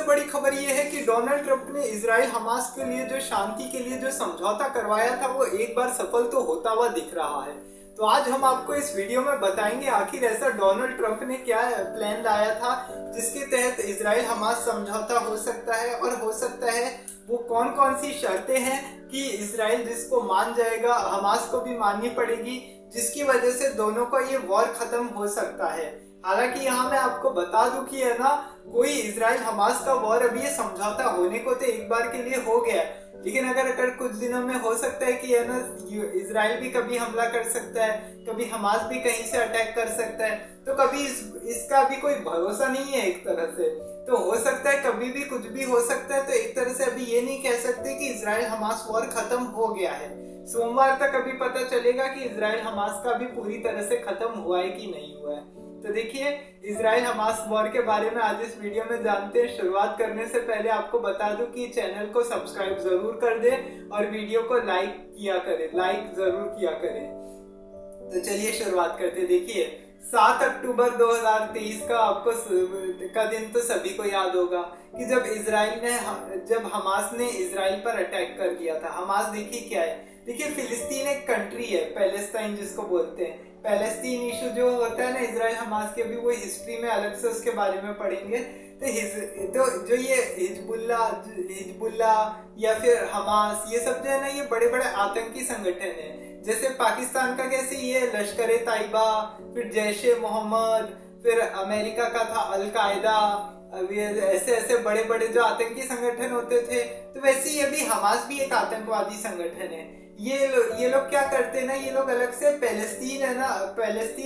बड़ी खबर ये है कि डोनाल्ड ट्रंप ने इजराइल हमास के लिए जो शांति के लिए जो समझौता करवाया था वो एक बार सफल तो होता हुआ दिख रहा है। तो आज हम आपको इस वीडियो में बताएंगे आखिर ऐसा डोनाल्ड ट्रंप ने क्या प्लान लाया था जिसके तहत इजराइल हमास समझौता हो सकता है, और हो सकता है वो कौन कौन सी शर्तें हैं कि इजराइल जिसको मान जाएगा हमास को भी माननी पड़ेगी, जिसकी वजह से दोनों का ये वॉर खत्म हो सकता है। हालांकि यहाँ मैं आपको बता दूं कि है ना, कोई इजराइल हमास का वॉर अभी ये समझौता होने को तो एक बार के लिए हो गया, लेकिन अगर कुछ दिनों में हो सकता है कि है ना इजराइल भी कभी हमला कर सकता है, कभी हमास भी कहीं से अटैक कर सकता है। तो कभी इसका भी कोई भरोसा नहीं है एक तरह से, तो हो सकता है कभी भी कुछ भी हो सकता है। तो एक तरह से अभी ये नहीं कह सकते कि इजराइल हमास वॉर खत्म हो गया है। सोमवार तक अभी पता चलेगा कि इजराइल हमास का भी पूरी तरह से खत्म हुआ है कि नहीं हुआ है। तो देखिए, इजराइल हमास वॉर के बारे में आज इस वीडियो में जानते हैं। शुरुआत करने से पहले आपको बता दूं कि चैनल को सब्सक्राइब जरूर कर दें और वीडियो को लाइक जरूर किया करें। तो चलिए शुरुआत करते हैं। देखिए, 7 अक्टूबर 2023 का का दिन तो सभी को याद होगा कि जब हमास ने इजराइल पर अटैक कर दिया था। हमास देखिए क्या है, देखिए फिलिस्तीन एक कंट्री है, पैलेस्टाइन जिसको बोलते हैं। पैलेस्टीन इशू जो होता है ना इजराइल हमास के, भी वो हिस्ट्री में अलग से उसके बारे में पढ़ेंगे। तो जो ये हिजबुल्ला या फिर हमास, ये सब जो है ना, ये बड़े बड़े आतंकी संगठन है। जैसे पाकिस्तान का कैसे ये लश्कर तैयबा, फिर जैश ए मोहम्मद, फिर अमेरिका का था अल कायदा, ऐसे बड़े बड़े जो आतंकी संगठन होते थे, तो वैसे ही अभी हमास भी एक आतंकवादी संगठन है। ये लोग क्या करते हैं ना, ये लोग अलग से पैलेस्तीन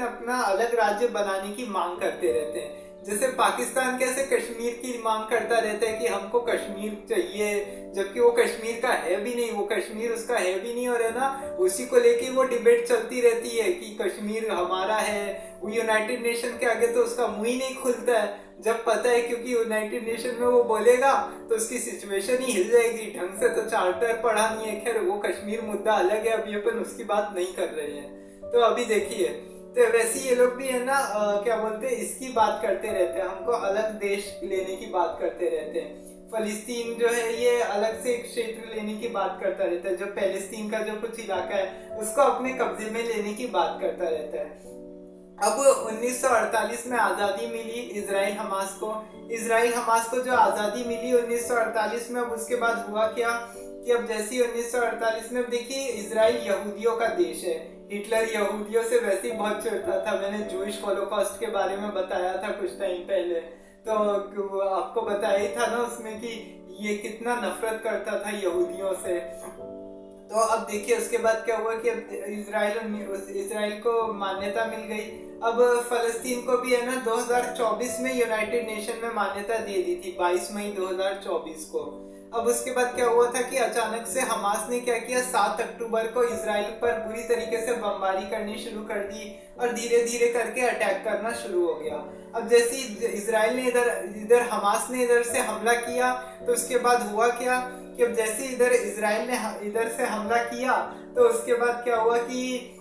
अपना अलग राज्य बनाने की मांग करते रहते हैं। जैसे पाकिस्तान कैसे कश्मीर की मांग करता रहता है कि हमको कश्मीर चाहिए, जबकि वो कश्मीर का है भी नहीं, वो कश्मीर उसका है भी नहीं, और है ना उसी को लेके वो डिबेट चलती रहती है कि कश्मीर हमारा है। वो यूनाइटेड नेशन के आगे तो उसका मुंह ही नहीं खुलता है, जब पता है क्योंकि यूनाइटेड नेशन में वो बोलेगा तो उसकी सिचुएशन ही हिल जाएगी। ढंग से तो चार्टर पढ़ा नहीं है। खैर वो कश्मीर मुद्दा अलग है, अभी अपन उसकी बात नहीं कर रहे हैं। तो अभी देखिए, तो वैसे ये लोग भी है ना क्या बोलते हैं, इसकी बात करते रहते हैं, हमको अलग देश लेने की बात करते रहते हैं। फलस्तीन जो है ये अलग से एक क्षेत्र लेने की बात करता रहता है, जो पैलेस्तीन का जो कुछ इलाका है उसको अपने कब्जे में लेने की बात करता रहता है। अब 1948 में आज़ादी मिली इजराइल हमास को जो आज़ादी मिली 1948 में। अब उसके बाद हुआ क्या कि अब जैसे 1948 में देखिए, इजराइल यहूदियों का देश है। हिटलर यहूदियों से वैसे ही बहुत चिढ़ता था। मैंने जूइश होलोकॉस्ट के बारे में बताया था कुछ टाइम पहले, तो आपको बताया ही था ना उसमें कि ये कितना नफरत करता था यहूदियों से। तो अब देखिए उसके बाद क्या हुआ कि अब इजराइल को मान्यता मिल गई। अब फलस्तीन को भी है ना 2024 में यूनाइटेड नेशन में मान्यता दे दी थी, 22 मई 2024 को। अब उसके बाद क्या हुआ था कि अचानक से हमास ने क्या किया, 7 अक्टूबर को इजराइल पर बुरी तरीके से बमबारी करनी शुरू कर दी और धीरे धीरे करके अटैक करना शुरू हो गया। अब जैसे इजराइल ने इधर हमास ने इधर से हमला किया, तो उसके बाद हुआ क्या कि अब जैसे इजराइल ने इधर से हमला किया, तो उसके बाद क्या हुआ कि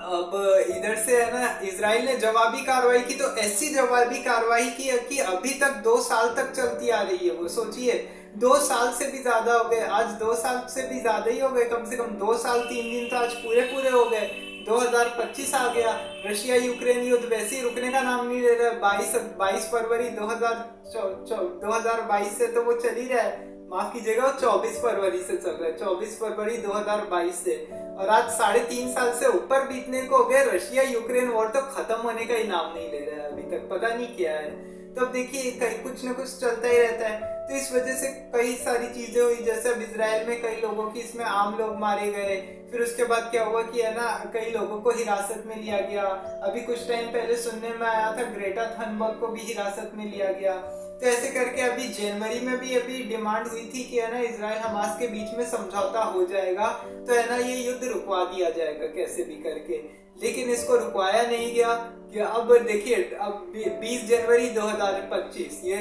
अब इधर से है ना इजराइल ने जवाबी कार्रवाई की। तो ऐसी जवाबी कार्रवाई की कि अभी तक 2 साल तक चलती आ रही है। वो सोचिए, 2 साल से भी ज्यादा हो गए, आज 2 साल से भी ज्यादा ही हो गए, कम से कम 2 साल 3 दिन तो आज पूरे हो गए। 2025 आ गया, रशिया यूक्रेन युद्ध वैसे ही रुकने का नाम नहीं ले रहा है। 22 फरवरी 2022 से तो वो चल ही रहा है, माफ कीजिएगा, 24 फरवरी से चल रहा है, 24 फरवरी 2022 से। और आज 3.5 साल से ऊपर बीतने को हो गए, रशिया यूक्रेन वॉर तो खत्म होने का ही नाम नहीं ले रहा है अभी तक, पता नहीं क्या है। तो अब देखिए कुछ ना कुछ चलता ही रहता है। तो इस वजह से कई सारी चीजें हुई, जैसे अब इजराइल में कई लोगों की, इसमें आम लोग मारे गए। फिर उसके बाद क्या हुआ कि है ना कई लोगों को हिरासत में लिया गया। अभी कुछ टाइम पहले सुनने में आया था ग्रेटा थनबर्ग को भी हिरासत में लिया गया। तो ऐसे करके अभी जनवरी में भी अभी डिमांड हुई थी कि है ना इजराइल हमास के बीच में समझौता हो जाएगा, तो है ना ये युद्ध रुकवा दिया जाएगा कैसे भी करके, लेकिन इसको रुकवाया नहीं गया। कि अब देखिए, अब 20 जनवरी 2025 ये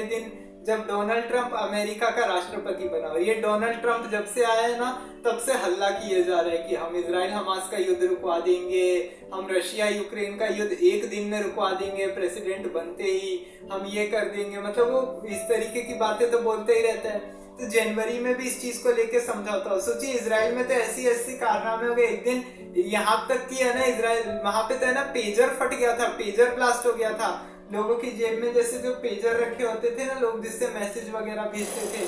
दिन जब डोनाल्ड ट्रंप अमेरिका का राष्ट्रपति बना। और ये डोनाल्ड ट्रंप जब से आया है ना, तब से हल्ला किए जा रहे हैं कि हम इजराइल हमास का युद्ध रुकवा देंगे, हम रशिया यूक्रेन का युद्ध एक दिन में रुकवा देंगे, प्रेसिडेंट बनते ही हम ये कर देंगे। मतलब वो इस तरीके की बातें तो बोलते ही रहते हैं। तो जनवरी में भी इस चीज को लेके समझौता हो। सोचिए इजराइल में तो ऐसी ऐसी कारनामे हो गए। एक दिन यहाँ तक कि है ना, इजराइल वहां पे तो है ना, पेजर फट गया था, पेजर ब्लास्ट हो गया था। लोगों की जेब में जैसे जो पेजर रखे होते थे ना लोग, जिससे मैसेज वगैरह भेजते थे,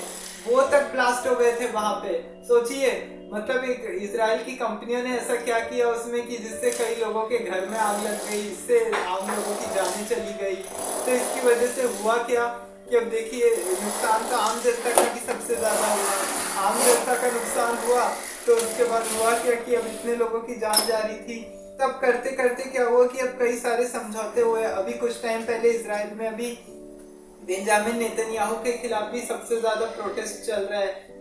वो तक ब्लास्ट हो गए थे वहां पे। सोचिए, मतलब एक इजराइल की कंपनियों ने ऐसा क्या किया उसमें कि जिससे कई लोगों के घर में आग लग गई, इससे आम लोगों की जानें चली गई। तो इसकी वजह से हुआ क्या कि अब देखिए, नुकसान तो आम जनता का भी सबसे ज्यादा हुआ। आम जनता का नुकसान हुआ तो उसके बाद हुआ क्या कि अब इतने लोगों की जान जा रही थी। तब करते करते क्या हुआ कि अब कई सारे समझौते हुए। अभी कुछ टाइम पहले इजराइल में अभी बेंजामिन नेतन्याहू के खिलाफ भी सबसे ज्यादा प्रोटेस्ट चल रहा है।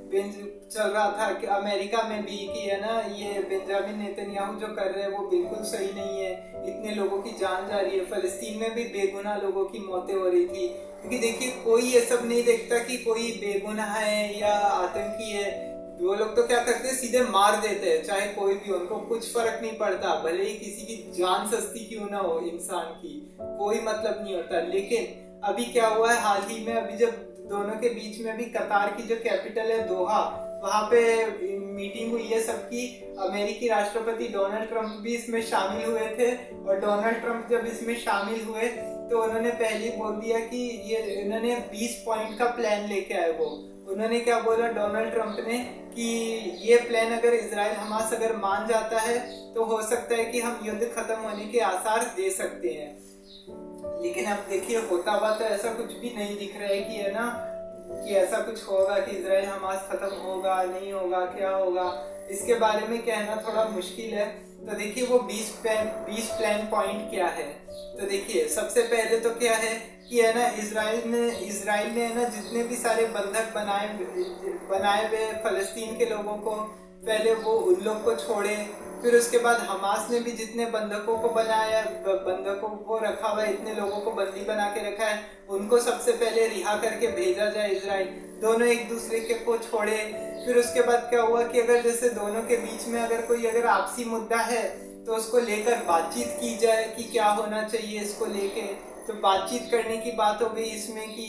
चल रहा था कि अमेरिका में भी कि है ना, ये बेंजामिन नेतन्याहू जो कर रहे हैं वो बिल्कुल सही नहीं है, इतने लोगों की जान जा रही है। फलस्तीन में भी बेगुनाह लोगों की मौतें हो रही थी। क्योंकि देखिए, कोई ये सब नहीं देखता कि कोई बेगुनाह है या आतंकी है। वो लोग तो क्या करते हैं, सीधे मार देते हैं, चाहे कोई भी, उनको कुछ फर्क नहीं पड़ता, भले ही किसी की जान सस्ती क्यों ना हो, इंसान की कोई मतलब नहीं होता। लेकिन अभी क्या हुआ है हाल ही में, अभी जब दोनों के बीच में भी कतार की जो कैपिटल है दोहा, वहां पे मीटिंग हुई है सबकी। अमेरिकी राष्ट्रपति डोनाल्ड ट्रंप भी इसमें शामिल हुए थे। और डोनाल्ड ट्रंप जब इसमें शामिल हुए तो उन्होंने पहले बोल दिया कि ये इन्होंने 20 पॉइंट का प्लान लेके आए। वो उन्होंने क्या बोला डोनाल्ड ट्रंप ने कि ये प्लान अगर इजराइल हमास अगर मान जाता है तो हो सकता है कि हम युद्ध खत्म होने के आसार दे सकते हैं। लेकिन अब देखिए, होता हुआ तो ऐसा कुछ भी नहीं दिख रहा है कि है ना, कि ऐसा कुछ होगा कि इजराइल हमास खत्म होगा, नहीं होगा, क्या होगा, इसके बारे में कहना थोड़ा मुश्किल है। तो देखिए, वो 20 प्लान पॉइंट क्या है। तो देखिए, सबसे पहले तो क्या है कि है ना, इजराइल ने है ना, जितने भी सारे बंधक बनाए हुए फलस्तीन के लोगों को, पहले वो उन लोग को छोड़े। फिर उसके बाद हमास ने भी जितने बंधकों को रखा हुआ है, इतने लोगों को बंदी बना के रखा है, उनको सबसे पहले रिहा करके भेजा जाए इजराइल। दोनों एक दूसरे के को छोड़े। फिर उसके बाद क्या हुआ कि अगर जैसे दोनों के बीच में अगर आपसी मुद्दा है तो उसको लेकर बातचीत की जाए कि क्या होना चाहिए इसको लेके। तो बातचीत करने की बात हो गई इसमें कि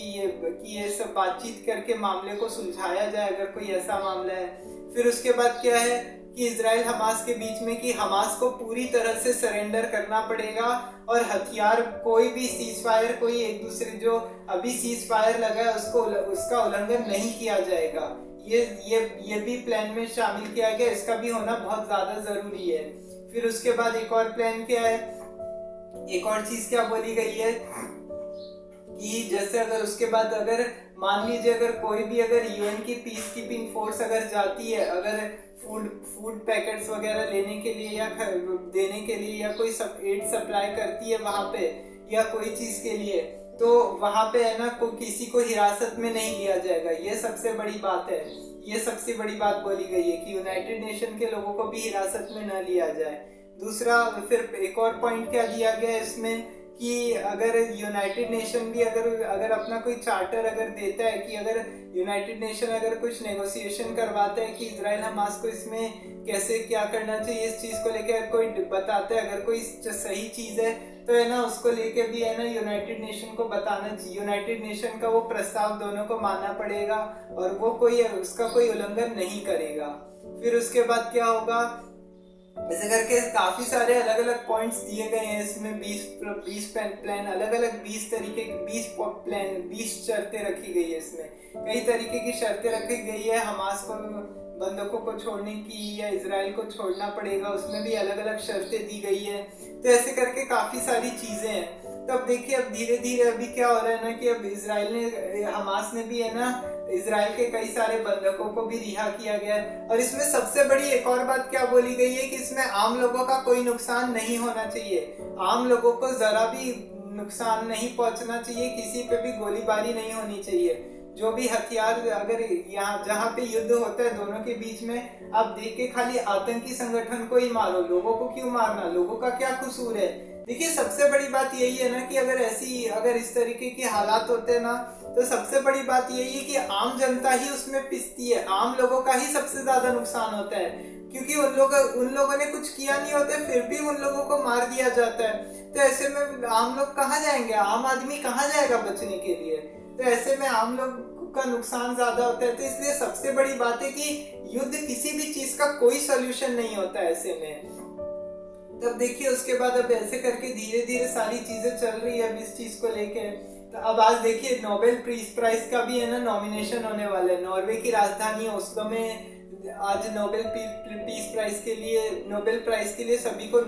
ये सब बातचीत करके मामले को सुलझाया जाए अगर कोई ऐसा मामला है। फिर उसके बाद क्या है कि इजराइल हमास के बीच में कि हमास को पूरी तरह से सरेंडर करना पड़ेगा और हथियार, कोई भी सीज फायर, कोई एक दूसरे जो अभी सीज फायर लगा है उसका उल्लंघन नहीं किया जाएगा। ये भी प्लान में शामिल किया गया। इसका भी होना बहुत ज्यादा जरूरी है। फिर उसके बाद एक और प्लान क्या है, एक और चीज क्या बोली गई है कि जैसे अगर उसके बाद अगर मान लीजिए अगर कोई भी अगर यूएन की पीस कीपिंग फोर्स अगर जाती है, अगर फूड पैकेट्स वगैरह लेने के लिए या देने के लिए या कोई एड सप्लाई करती है वहां पे या कोई चीज के लिए, तो वहां पे है ना किसी को हिरासत में नहीं लिया जाएगा। ये सबसे बड़ी बात है। ये सबसे बड़ी बात बोली गई है कि यूनाइटेड नेशन के लोगों को भी हिरासत में न लिया जाए। दूसरा, फिर एक और पॉइंट क्या दिया गया है इसमें कि अगर यूनाइटेड नेशन भी अगर अपना कोई चार्टर अगर देता है कि अगर यूनाइटेड नेशन अगर कुछ नेगोशिएशन करवाता है कि इजराइल हमास को इसमें कैसे क्या करना चाहिए, इस चीज को लेकर कोई बताता है, अगर कोई सही चीज है तो है ना उसको लेके भी है ना यूनाइटेड नेशन को बताना चाहिए। यूनाइटेड नेशन का वो प्रस्ताव दोनों को मानना पड़ेगा और वो उसका कोई उल्लंघन नहीं करेगा। फिर उसके बाद क्या होगा, ऐसे करके काफी सारे अलग अलग पॉइंट्स दिए गए हैं इसमें। 20 प्लान, अलग अलग 20 तरीके की 20 शर्तें रखी गई है इसमें। कई तरीके की शर्तें रखी गई है, हमास को बंधकों को छोड़ने की या इजराइल को छोड़ना पड़ेगा, उसमें भी अलग अलग शर्तें दी गई है। तो ऐसे करके काफी सारी चीजें हैं। तो अब देखिए, अब धीरे धीरे अभी क्या हो रहा है ना कि अब हमास ने भी है ना इजराइल के कई सारे बंधकों को भी रिहा किया गया है। और इसमें सबसे बड़ी एक और बात क्या बोली गई है कि इसमें आम लोगों का कोई नुकसान नहीं होना चाहिए। आम लोगों को जरा भी नुकसान नहीं पहुंचना चाहिए, किसी पे भी गोलीबारी नहीं होनी चाहिए। जो भी हथियार अगर यहाँ जहाँ पे युद्ध होता है दोनों के बीच में, आप देख के खाली आतंकी संगठन को ही मारो, लोगों को क्यों मारना, लोगों का क्या कसूर है। देखिए सबसे बड़ी बात यही है ना कि अगर इस तरीके के हालात होते हैं ना, तो सबसे बड़ी बात यही है कि आम जनता ही उसमें पिसती है, आम लोगों का ही सबसे ज्यादा नुकसान होता है, क्योंकि उन लोगों ने कुछ किया नहीं होता, फिर भी उन लोगों को मार दिया जाता है। तो ऐसे में आम लोग कहाँ जाएंगे, आम आदमी कहाँ जाएगा बचने के लिए? तो ऐसे में आम लोग का नुकसान ज्यादा होता है। तो इसलिए सबसे बड़ी बात है कि युद्ध किसी भी चीज का कोई सोल्यूशन नहीं होता ऐसे में। तब देखिए उसके बाद अब ऐसे करके धीरे धीरे सारी चीजें चल रही है अब इस चीज को लेके। तो अब आज देखिए नोबेल पीस प्राइज का भी है ना नॉमिनेशन होने वाला है। नॉर्वे की राजधानी ओस्लो में आज नोबेल पीस प्राइज के लिए सभी को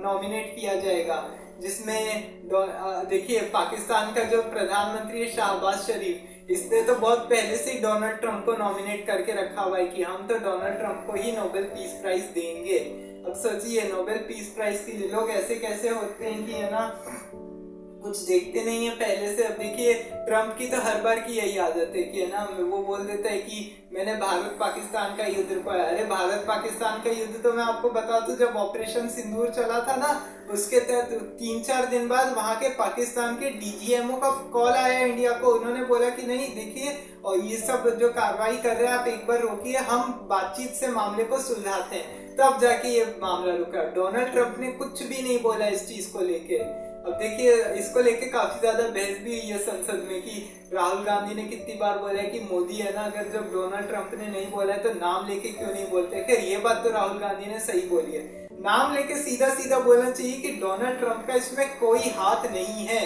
नॉमिनेट किया जाएगा, जिसमें देखिए पाकिस्तान का जो प्रधानमंत्री है शाहबाज शरीफ, इसने तो बहुत पहले से ही डोनाल्ड ट्रंप को नॉमिनेट करके रखा हुआ है कि हम तो डोनाल्ड ट्रंप को ही नोबेल पीस प्राइज देंगे। अब सोचिए नोबेल पीस प्राइज के लिए लोग ऐसे कैसे होते हैं कि है ना कुछ देखते नहीं है पहले से। अब देखिए ट्रंप की तो हर बार की यही आदत है कि है ना वो बोल देता है कि मैंने भारत पाकिस्तान का युद्ध रुकवाया। अरे भारत पाकिस्तान का युद्ध तो मैं आपको बता दूं, जब ऑपरेशन सिंदूर चला था ना, उसके तहत 3-4 दिन बाद वहां के पाकिस्तान के डीजीएमओ का कॉल आया इंडिया को। उन्होंने बोला कि नहीं देखिए और ये सब जो कार्रवाई कर रहे हैं आप एक बार रोकिए, हम बातचीत से मामले को सुलझाते हैं। तब जाके ये मामला रुका। डोनाल्ड ट्रंप ने कुछ भी नहीं बोला इस चीज को लेके। अब देखिए इसको लेके काफी ज्यादा बहस भी हुई है संसद में कि राहुल गांधी ने कितनी बार बोला है कि मोदी है ना, अगर जब डोनाल्ड ट्रंप ने नहीं बोला है तो नाम लेके क्यों नहीं बोलते। खैर ये बात तो राहुल गांधी ने सही बोली है, नाम लेके सीधा सीधा बोलना चाहिए कि डोनाल्ड ट्रंप का इसमें कोई हाथ नहीं है।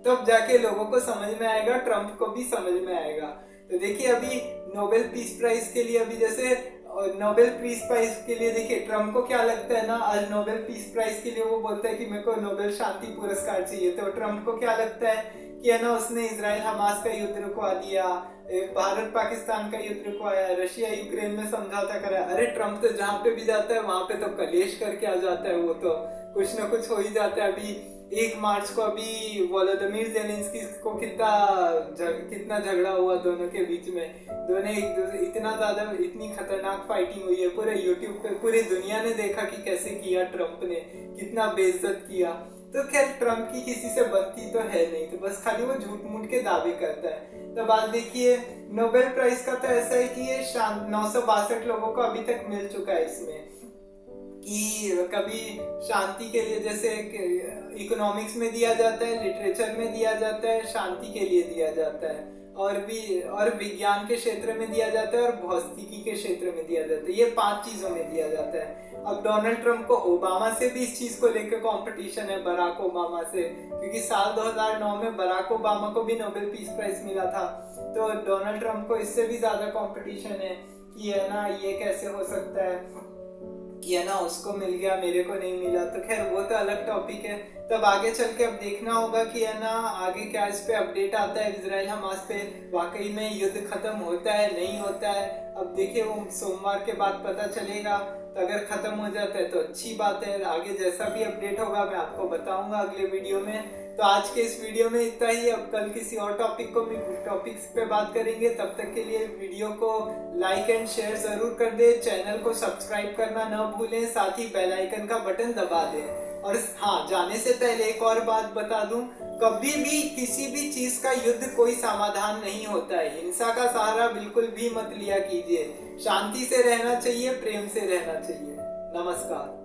तब जाके लोगों को समझ में आएगा, ट्रंप को भी समझ में आएगा। तो देखिए अभी नोबेल पीस प्राइज के लिए अभी जैसे नोबेल पीस प्राइज के लिए देखिए ट्रंप को क्या लगता है ना, आज नोबेल पीस प्राइज के लिए वो बोलता है कि मेरे को नोबेल शांति पुरस्कार चाहिए। तो ट्रंप को क्या लगता है कि है ना उसने इजराइल हमास का युद्ध रुकवा दिया, भारत पाकिस्तान का युद्ध रुकवाया, रशिया यूक्रेन में समझौता करा। अरे ट्रंप तो जहाँ पे भी जाता है वहां पे तो कलेश करके आ जाता है, वो तो कुछ ना कुछ हो ही जाता है। अभी 1 मार्च को अभी वोलोदिमीर ज़ेलेंस्की को कितना झगड़ा हुआ दोनों के बीच में, दोनों इतनी खतरनाक फाइटिंग हुई है। पूरे यूट्यूब पे पूरी दुनिया ने देखा कि कैसे किया ट्रंप ने, कितना बेइज्जत किया। तो खैर ट्रंप की किसी से बनती तो है नहीं, तो बस खाली वो झूठ मूठ के दावे करता है। तो बात देखिए नोबेल प्राइज का तो ऐसा है कि ये 962 लोगों को अभी तक मिल चुका है इसमें, कि कभी शांति के लिए जैसे इकोनॉमिक्स में दिया जाता है, लिटरेचर में दिया जाता है, शांति के लिए दिया जाता है, और विज्ञान के क्षेत्र में दिया जाता है और भौतिकी के क्षेत्र में दिया जाता है। ये 5 चीजों में दिया जाता है। अब डोनाल्ड ट्रंप को ओबामा से भी इस चीज को लेकर कंपटीशन है, बराक ओबामा से, क्योंकि साल 2009 में बराक ओबामा को भी नोबेल पीस प्राइज मिला था। तो डोनाल्ड ट्रंप को इससे भी ज्यादा कंपटीशन है कि है ना ये कैसे हो सकता है कि है ना उसको मिल गया मेरे को नहीं मिला। तो खैर वो तो अलग टॉपिक है। तब आगे चल के अब देखना होगा कि है ना आगे क्या इस पे अपडेट आता है इजराइल हमास पे, वाकई में युद्ध खत्म होता है नहीं होता है। अब देखिए वो सोमवार के बाद पता चलेगा। तो अगर खत्म हो जाता है तो अच्छी बात है, आगे जैसा भी अपडेट होगा मैं आपको बताऊंगा अगले वीडियो में। तो आज के इस वीडियो में इतना ही। अब कल किसी और टॉपिक्स पे बात करेंगे। तब तक के लिए वीडियो को लाइक एंड शेयर जरूर कर दे, चैनल को सब्सक्राइब करना न भूलें, साथ ही बेल आइकन का बटन दबा दें। और हाँ, जाने से पहले एक और बात बता दूं, कभी भी किसी भी चीज का युद्ध कोई समाधान नहीं होता है। हिंसा का सहारा बिल्कुल भी मत लिया कीजिए, शांति से रहना चाहिए, प्रेम से रहना चाहिए। नमस्कार।